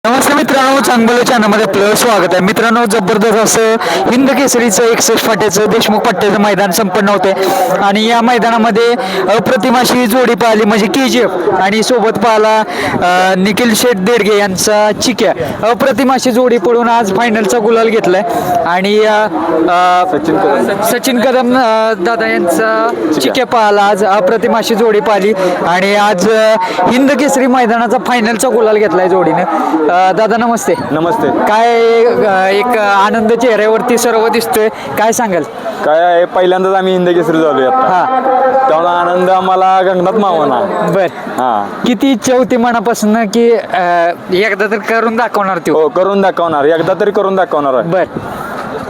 नमस्ते मित्रांनो, चांगलं चॅनलमध्ये आपलं स्वागत आहे. मित्रांनो, जबरदस्त असं हिंद केसरीचं 61 फाट्याचं देशमुख पट्ट्याचं मैदान संपन्न होते आणि या मैदानामध्ये अप्रतिम अशी जोडी पाहिली म्हणजे KGF आणि सोबत पाहिला निखिल शेठ देडगे यांचा चिक्या. अप्रतिम अशी जोडी पडून आज फायनलचा गुलाल घेतलाय आणि सचिन कदम दादा यांचा चिक्या पाहिला. आज अप्रतिम अशी जोडी पाहिली आणि आज हिंद केसरी मैदानाचा फायनलचा गुलाल घेतलाय जोडीने. दादा नमस्ते. नमस्ते. काय एक आनंद चेहऱ्यावरती सर्व दिसतोय, काय सांगाल? काय आहे, पहिल्यांदाच आम्ही हिंद केसरी झालोय आता. हा, त्यामुळे आनंद आम्हाला गगनात मावना. बर. हा, किती इच्छा होती मनापासून की एकदा तर करून दाखवणार तो? हो, करून दाखवणार, एकदा तरी करून दाखवणार आहे. बर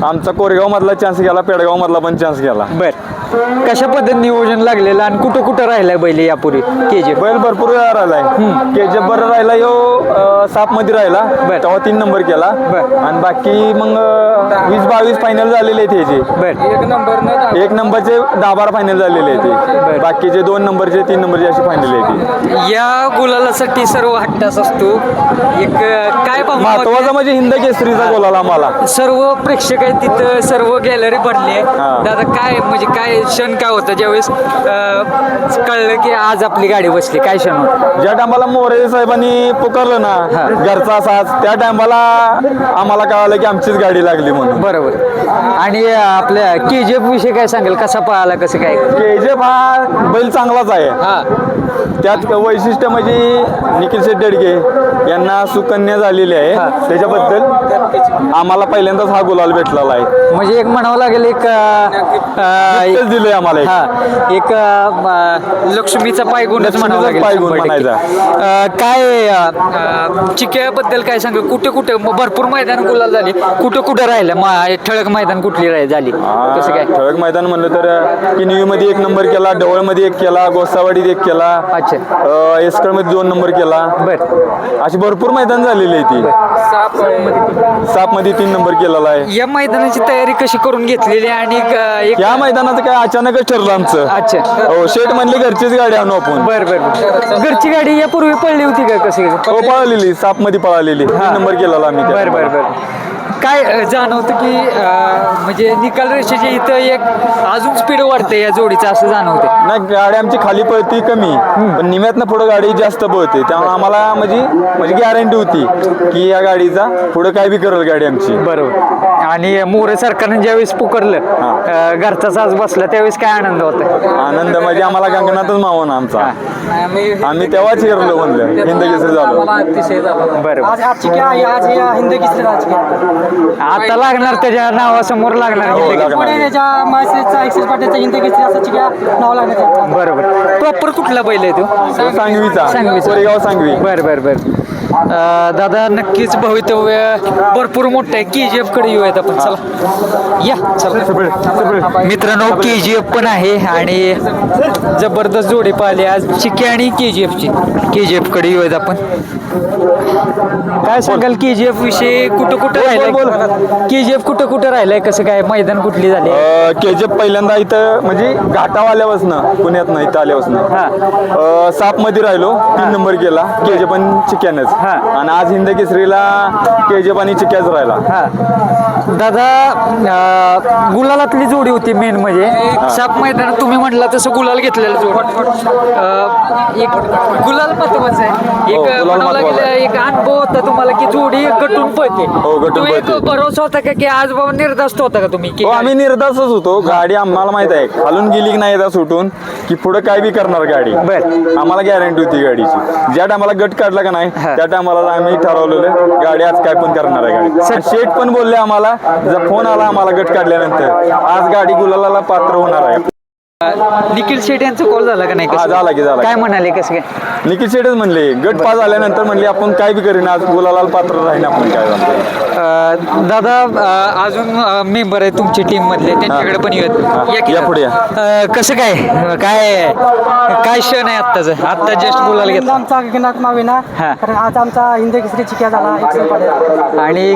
आमचा कोरेगाव मधला चान्स गेला, पेडगाव मधला पण चान्स गेला. बर. कशा पद्धतीने नियोजन लागलेलं आणि कुठं कुठं राहिलाय बैल यापूर्वी KGF? बैल भरपूर वेळा राहिलाय. KGF बरं राहिला, यो साप मध्ये राहिला, तेव्हा 3 नंबर केला. आणि बाकी मग 20-22 फायनल झालेले आहेत ह्याचे. बर. 1 नंबरचे 10-12 फायनल झालेले आहेत. बाकीचे 2 नंबरचे 3 नंबरचे अशी फायनल आहे. या गुलालासाठी सर्व हट्टास असतो. एक काय महत्वाचा म्हणजे हिंद केसरीचा बोलायला आम्हाला. सर्व प्रेक्षक आहेत तिथं, सर्व गॅलरी भरली. दादा काय म्हणजे काय क्षण काय होतं ज्यावेळेस कळलं की आज आपली गाडी बसली? काय क्षण होतं? ज्या टायमाला मोरे साहेबांनी पुकारलं ना घरचा साज, त्या टायमाला आम्हाला कळालं की आमचीच गाडी लागली म्हणून. बरोबर. आणि आपल्या KGF विषयी काय सांगेल? कसा पळाला, कसं काय? KGF हा बैल चांगलाच आहे. हा, त्यात वैशिष्ट्य म्हणजे निखिल शेठ देडगे यांना सुकन्या झालेली आहे. त्याच्याबद्दल आम्हाला पहिल्यांदाच हा गुलाल भेटलेला आहे. म्हणजे एक म्हणावं लागेल एक तेच दिलंय आम्हाला एक. हा, एक लक्ष्मीचा पायगुणच म्हणावं लागेल. पायगुण 100% म्हणायचा. काय चिक्याबद्दल काय सांगू? कुठे कुठे भरपूर मैदान गुलाल झाली, कुठं कुठं राहिलं ठळक मैदान कुठली झाली, कसं काय? ठळक मैदान म्हणलं तर किनवी मध्ये 1 नंबर केला, ढवळ मध्ये 1 केला, गोसावाडीत 1 केला, अच्छा, एसकळ मध्ये 2 नंबर केला. बर. अशी भरपूर मैदान झालेली आहे ती. साप मध्ये 3 नंबर केलेला आहे. या मैदानाची तयारी कशी करून घेतलेली आणि या मैदानाचं काय अचानकच ठरलं आमचं. अच्छा, हो, शेठ म्हणले घरचीच गाडी आणू आपण. बर बर. घरची गाडी यापूर्वी पडली होती का? कशी? हो, पळालेली, साप मध्ये पळालेली. 3 नंबर केलेला आम्ही. बर बर बर. काय जाणवतं की म्हणजे निकाल रेषेच्या इथं एक अजून स्पीड वाढते या जोडीचं, असं जाणवते? नाही, गाडी आमची खाली पळती कमी, पण निम्यातनं पुढं गाडी जास्त पळते. त्यामुळे आम्हाला म्हणजे गॅरंटी होती की या गाडीचा पुढं काय बी करेल गाडी आमची. बरोबर. आणि मोरे सरकारने ज्यावेळेस पुकारलं घरचा साज बसला त्यावेळेस काय आनंद होता? आनंद म्हणजे आम्हाला गंगनातच मावना आमचा. आम्ही तेव्हाच फिरलो म्हणलं, हिंद केसरी झालो. बरोबर. हिंद केसरी आता लागणार, त्याच्या नावासमोर लागणार. बरोबर. प्रॉपर कुठला बैल आहे तो? सांगवीचा. सांगवीचा. कोरेगाव सांगवी. बर बर बर. दादा नक्कीच भवितव्य भरपूर मोठं आहे. KGF कडे येऊयात आपण, चला या. चला मित्रांनो, KGF पण आहे आणि जबरदस्त जोडी पाहिली आज चिक्की आणि KGF कडे येऊयात आपण. काय सांगाल KGF विषयी? कुठं कुठं राहिलाय KGF? कुठं कुठं राहिलाय, कसं काय? मैदान कुठली झाली? KGF पहिल्यांदा इथं म्हणजे घाटाव आल्यापासनं, पुण्यातनं इथं आल्यापासनं साप मध्ये राहिलो, 3 नंबर केला KGF आणि चिक्यानच. आणि आज हिंद केसरीला KGF आणि चिक्याच राहिला. दादा गुलालातली जोडी होती मेन म्हणजे साप मैदानात तुम्ही म्हटलं तसं गुलाल घेतलेलं जोडी. एक गुलाल महत्वाचं आहे. एक म्हणावं लागेल एक अनुभव होता तुम्हाला की जोडी गटून पळते. हो, गटून एक पळते. भरोसा होता का की आज बाबा निर्धास्त होता का तुम्ही की हो, आम्ही निर्धास्तच होतो. गाडी आम्हाला माहित आहे खालून गेली की नाही सुटून की पुढे काय बी करणार गाडी. आम्हाला गॅरंटी होती गाडीची. ज्या टायमाला गट काढला का नाही त्या टायमाला आम्ही ठरवलेलं गाडी आज काय पण करणार आहे गाडी. शेठ पण बोलले आम्हाला, जर फोन आला आम्हाला गट काढल्यानंतर, आज गाडी गुलालाला पात्र होणार आहे. निखिल शेठ यांचा कॉल झाला का नाही? झाला की झाला. काय म्हणाले, कसं काय? निखिल शेठच म्हणले गट पास झाल्यानंतर म्हणले आपण काय बी करीन, आज गुलालाला पात्र राहीन आपण. काय झालं दादा अजून मेंबर आहे तुमची टीम मधले, त्यांच्याकडे पण या पुढे या. कसं काय काय काय क्षण आहे आत्ताचं? आत्ता जस्ट बोलायला घेतलं आमचा गगनात मावेना, कारण आज आमचा हिंद केसरी चिक्या झाला 100 फाट्यात. आणि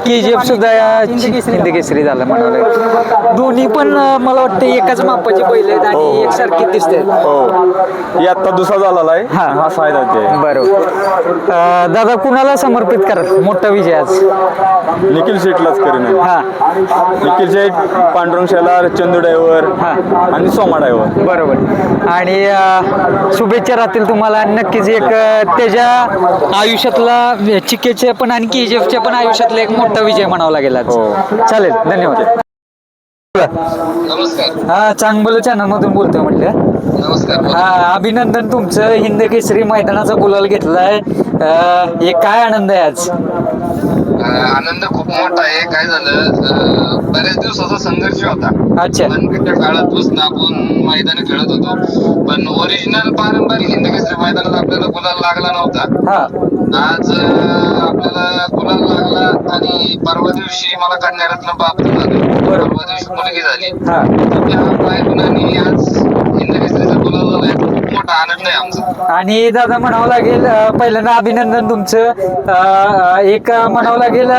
KGF सुद्धा हिंद केसरी झाला म्हणावं लागेल. दोन्ही पण मला वाटतं एकाच मापाची बैल आहेत आणि एकसारखी दिसते. हो ही आत्ता दुसरा झालेला आहे. हा. हा सायदाची आहे. बरोबर. दादा कुणाला समर्पित करा मोठा विजय आज? निखिल शेटलाच करीन आहे. हा निखिल शेट, पांडुरंग शेलार, चंदू ड्रायव्हर आणि सोमा ड्रायव्हर. बरोबर. आणि शुभेच्छा राहतील तुम्हाला. नक्कीच एक त्याच्या आयुष्यातला चिकेच्या पण आणि KGF पण आयुष्यातला एक मोठा विजय म्हणावा लागेल आज. हो. चालेल, धन्यवाद. नमस्कार. हा चांगलं चॅनल मधून बोलतोय म्हटलं. नमस्कार. हा अभिनंदन तुमचं. हिंद केसरी मैदानाचा गुलाल घेतलाय. एक काय आनंद आहे आज? आनंद खूप मोठा आहे. काय झालं, बऱ्याच दिवसाचा संघर्ष होता. अच्छा. त्या काळापासून आपण मैदान खेळत होतो, पण ओरिजिनल पारंपरिक हिंद केसरी मैदानात आपल्याला गुलाल लागला नव्हता. हा आज आपल्याला गुलाल लागला आणि परवा दिवशी मला कन्यारत्न प्राप्त झालं. परवा दिवशी मुलगी झाली. हा त्या बायकोनाने आज हिंद केसरीचा गुलाल झालाय. खूप मोठा आनंद आहे आमचा. आणि दादा म्हणावं लागेल पहिल्यांदा अभिनंदन तुमचं. एक म्हणावं लागेल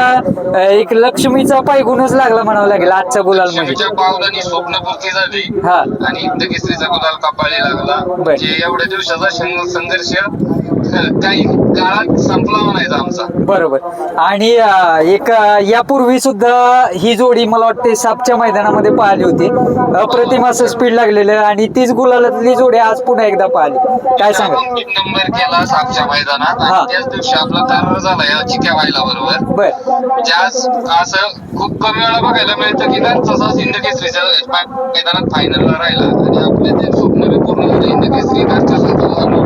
एक लक्ष्मीचा पायगुणच लागला म्हणावं लागेल आजचा गुलाल म्हणजे. लक्ष्मीच्या पावलांनी स्वप्नपूर्ती झाली हा. आणि हिंद केसरीचा गुलाल कपाळी लागला. बर. म्हणजे एवढ्या दिवसाचा संघर्ष काही काळात संपला म्हणायचा आमचा. बरोबर. आणि एक यापूर्वी सुद्धा ही जोडी मला वाटते सापच्या मैदानामध्ये पाहिली होती. अप्रतिम असं स्पीड लागलेलं आणि तीच गुलालातली जोडी आज पुन्हा एकदा पाहिली. काय सांगा? आपण 3 नंबर केला सापच्या मैदानात हा. आणि त्याच दिवशी आपला करार झाला या चिक्या व्हायला बरोबर. बर. म्हणजे आज असं खूप कमी वेळा बघायला मिळतं की तसाच हिंद केसरीच्या मैदानात फायनलला राहिला आणि आपले ते स्वप्न बी पूर्ण झालं. हिंद केसरी घरच्या संघाला झालो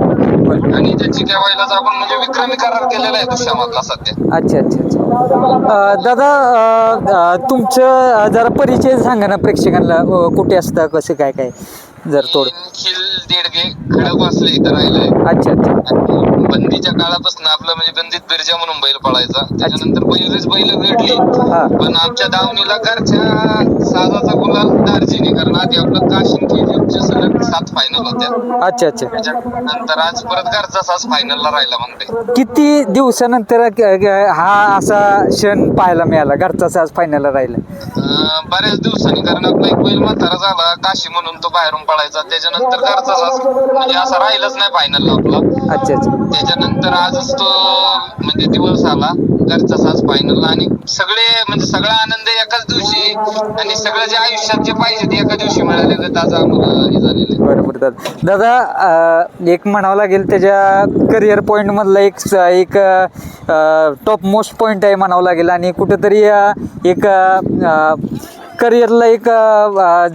आणि त्या चिक्या व्हायलाच आपण म्हणजे विक्रमी करार केलेला आहे दुसऱ्यामधला सध्या. अच्छा अच्छा अच्छा. दादा तुमचं जरा परिचय सांगा ना प्रेक्षकांना. कुठे असता, कसं काय काय जर थोडं. निखिल देडगे खडक वाचले इथं राहिलाय. अच्छा अच्छा. आणि बंदीच्या काळापासून आपलं म्हणजे बंदीत बिरजा म्हणून बैल पळायचा. त्याच्यानंतर बैल घडली, हा. पण आमच्या दावणीला घरच्या साजाचा गुलाल दार्जिनी, कारण आधी आपलं काशीन KGF सलग 7 फायनल होत्या. अच्छा अच्छा. त्याच्यानंतर आज परत घरचा साज फायनलला राहिला म्हणते. किती दिवसानंतर हा असा क्षण पाहायला मिळाला, घरचा साज फायनलला राहिला? बऱ्याच दिवसांनी, कारण आपला एक बैल म्हातारा झाला काशी म्हणून तो बाहेरून पळायचा. त्याच्यानंतर घरचा साज म्हणजे असा राहिलाच नाही फायनलला आपला. अच्छा अच्छा. त्याच्यानंतर आजच तो म्हणजे दिवस आला घरचा साज फायनलला आणि सगळे म्हणजे सगळा आनंद एकाच दिवशी आणि सगळं जे आयुष्यात जे पाहिजे ते एका दिवशी मिळाले तर आज आम्हाला हे झालेलं आहे. बरोबर दादा. दादा एक म्हणावं लागेल त्याच्या करिअर पॉईंट मधला एक टॉप मोस्ट पॉईंट आहे म्हणावं लागेल आणि कुठेतरी एक करिअरला एक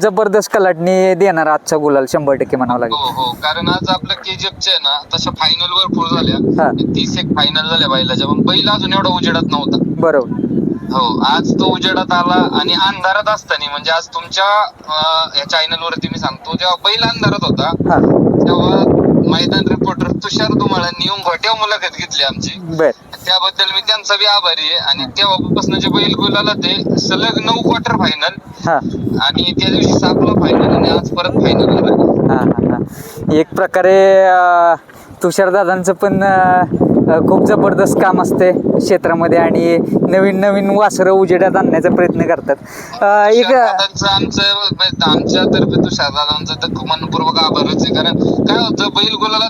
जबरदस्त कलाटणी देणार आजचा गुलाल 100% म्हणावं लागेल. हो हो, कारण आज आपल्या KGF आहे ना तशा फायनल वर फुल हा. झाल्या. 30 एक फायनल झाल्या बैलाच्या, पण बैल अजून एवढा उजेडत नव्हता. बरोबर. हो, आज तो उजेडात आला आणि अंधारात असताना म्हणजे आज तुमच्या या चॅनल वरती मी सांगतो, जेव्हा बैल अंधारात होता हा. तेव्हा मैदान रिपोर्टर तुषार धुमाळांनी येऊन घोट्या मुलाखत घेतली आमची. बर. त्याबद्दल मी त्यांचा बी आभारी आहे. आणि तेव्हापासून जे बैल गुलाला ते सलग 9 क्वार्टर फायनल हा आणि त्या दिवशी सापला फायनल आणि आज परत फायनल झाला. हा हा हा. एक प्रकारे तुषार दादांचं पण खूप जबरदस्त काम असते क्षेत्रामध्ये आणि नवीन नवीन वासरं उजेडात आणण्याचा प्रयत्न करतात. एक आमच्यातर्फे तुषार दादांचं तर मनपूर्वक आभारच आहे. कारण काय होतं, बैल गुलाला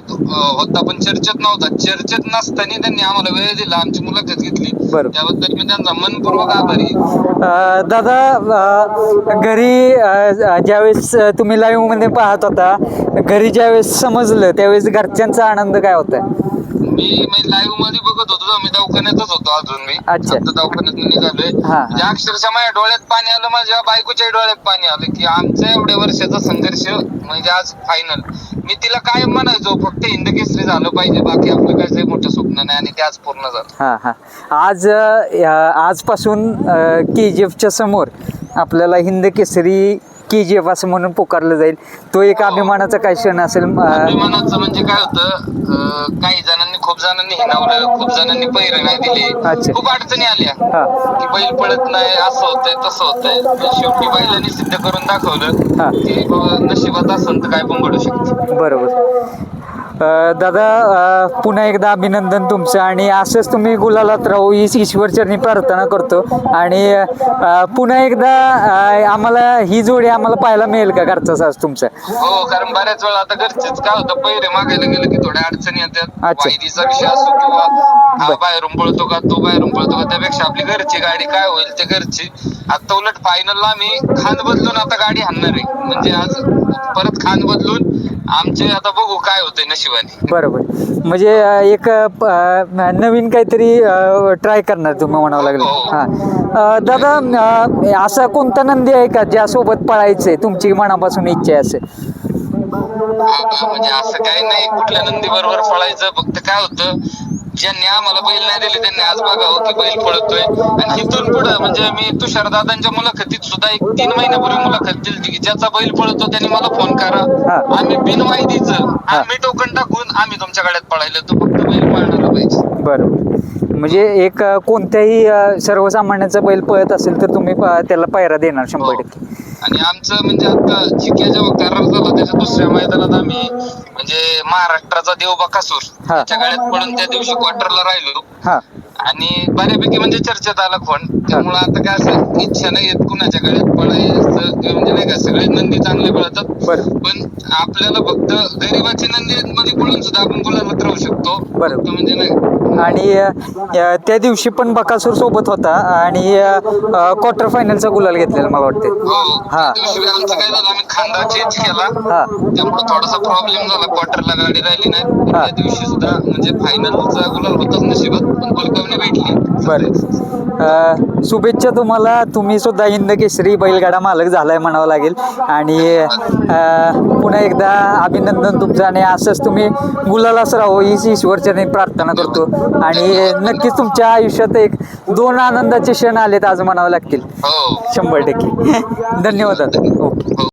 होता पण चर्चेत नव्हता. चर्चेत नसताना त्यांनी आम्हाला वेळ दिला, आमची मुलाखत घेतली. बरोबर. त्याबद्दल मी त्यांचा मनपूर्वक आभारी आहे. दादा घरी ज्यावेळेस तुम्ही लाईव्ह मध्ये पाहत होता, घरी ज्यावेळेस समजलं त्यावेळेस घरच्यांचा आनंद काय होता? मी लाईव्ह मध्ये बघत होतो, मी दवाखान्यातच होतो अजून. मी अच्छा. आता दवाखान्यात निघालोय. हा. म्हणजे अक्षरशः माझ्या डोळ्यात पाणी आलं, माझ्या बायकोच्या डोळ्यात पाणी आलं की आमच्या एवढ्या वर्षाचा संघर्ष म्हणजे आज फायनल. मी तिला काय म्हणायचो, फक्त हिंद केसरी झालं पाहिजे, बाकी आपलं काय मोठं स्वप्न नाही, आणि ते आज पूर्ण झालं. हा हा. आजपासून KGFच्या समोर आपल्याला हिंद केसरी KGF असं म्हणून पुकारलं जाईल. तो एक अभिमानाचा काय क्षण असेल? अभिमानाचं म्हणजे काय होतं, काही जणांनी खूप जणांनी हिणावलं, खूप जणांनी पैर नाही दिले, अच्छा. खूप अडचणी आल्या हा. की बैल पळत नाही, असं होतंय तसं होतंय. पण शेवटी बैलांनी सिद्ध करून दाखवलं हा. की बाबा नशिबात असं तर काय पण घडू शकतं. बरोबर. दादा पुन्हा एकदा अभिनंदन तुमचं आणि असंच तुम्ही गुलालात राहू ही ईश्वरचरणी प्रार्थना करतो आणि पुन्हा एकदा आम्हाला ही जोडी आम्हाला पाहायला मिळेल का घरचा साज तुमचा? हो, कारण बऱ्याच वेळा आता घरचेच काय होतं, पैरे मागायला गेलं की थोड्या अडचणी येतात. अच्छा. वायदीचा विषय असो किंवा हा बाहेरून पळतो का तो बाहेरून पळतो का, त्यापेक्षा आपली घरची गाडी काय होईल ते घरची. आता उलट फायनलला आम्ही खांद बदलून आता गाडी हाणणार आहे, म्हणजे आज परत खांद बदलून आमचे आता बघू काय होतंय नशिबाने. बरोबर, म्हणजे एक नवीन काहीतरी ट्राय करणार तुम्ही म्हणावं लागलं. हां दादा, असा कोणता नंदी आहे का ज्यासोबत पळायचंय तुमची मनापासून इच्छा आहे असं? म्हणजे असं काही नाही, कुठल्या नंदी बरोबर पळायचं, फक्त काय होतं ज्यांनी आम्हाला बैल नाही दिले त्यांनी आज बघावं की बैल पळतोय. आणि इथून पुढं म्हणजे मी तुषारदादांच्या मुलाखतीत सुद्धा एक 3 महिन्यापूर्वी मुलाखत दिली की ज्याचा बैल पळतो त्यांनी मला फोन करा, आम्ही बिनवायदीचं आम्ही टोकन टाकून आम्ही तुमच्या गाड्यात पळायला, तो फक्त बैल पळणारा पाहिजे. बरोबर, म्हणजे एक कोणत्याही सर्वसामान्याचा बैल पळत असेल तर तुम्ही त्याला पायरा देणार 100%. आणि आमचं म्हणजे आता चिक्या जेव्हा करार झाला त्याच्या दुसऱ्या मैदानात आम्ही म्हणजे महाराष्ट्राचा देव बकासूर त्याच्या गाड्यात पडून त्या दिवशी क्वार्टरला राहिलो आणि बऱ्यापैकी म्हणजे चर्चेत आला खोंड. त्यामुळे आता काय असं इच्छा नाही येत कुणाच्या गाड्यात पळायचं, म्हणजे नाही का सगळे नंदी चांगले पळतात, पण आपल्याला फक्त गरीबाची नंदी मध्ये पळून सुद्धा आपण गुलाबात राहू शकतो. बरोबर, म्हणजे नाही. आणि त्या दिवशी पण बकासूर सोबत होता आणि क्वार्टर फायनलचा गुलाल घेतलेला मला वाटते. हो, त्या दिवशी आमचं काय झालं, आम्ही खांदा चेंज केला त्यामुळे थोडासा प्रॉब्लेम झाला, क्वार्टरला गाडी राहिली नाही. त्या दिवशी सुद्धा म्हणजे फायनलचा गुलाल होताच नशिबात, पण गुलकवणी भेटली. बरं, शुभेच्छा तुम्हाला. तुम्ही सुद्धा हिंद केसरी बैलगाडा मालक झालाय म्हणावं लागेल आणि पुन्हा एकदा अभिनंदन तुमचं आणि असंच तुम्ही गुलालाच राहो हीच ईश्वरचरणी प्रार्थना करतो आणि नक्कीच तुमच्या आयुष्यात 2 आनंदाचे क्षण आलेत आज म्हणावं लागतील. 100%. धन्यवाद. ओके.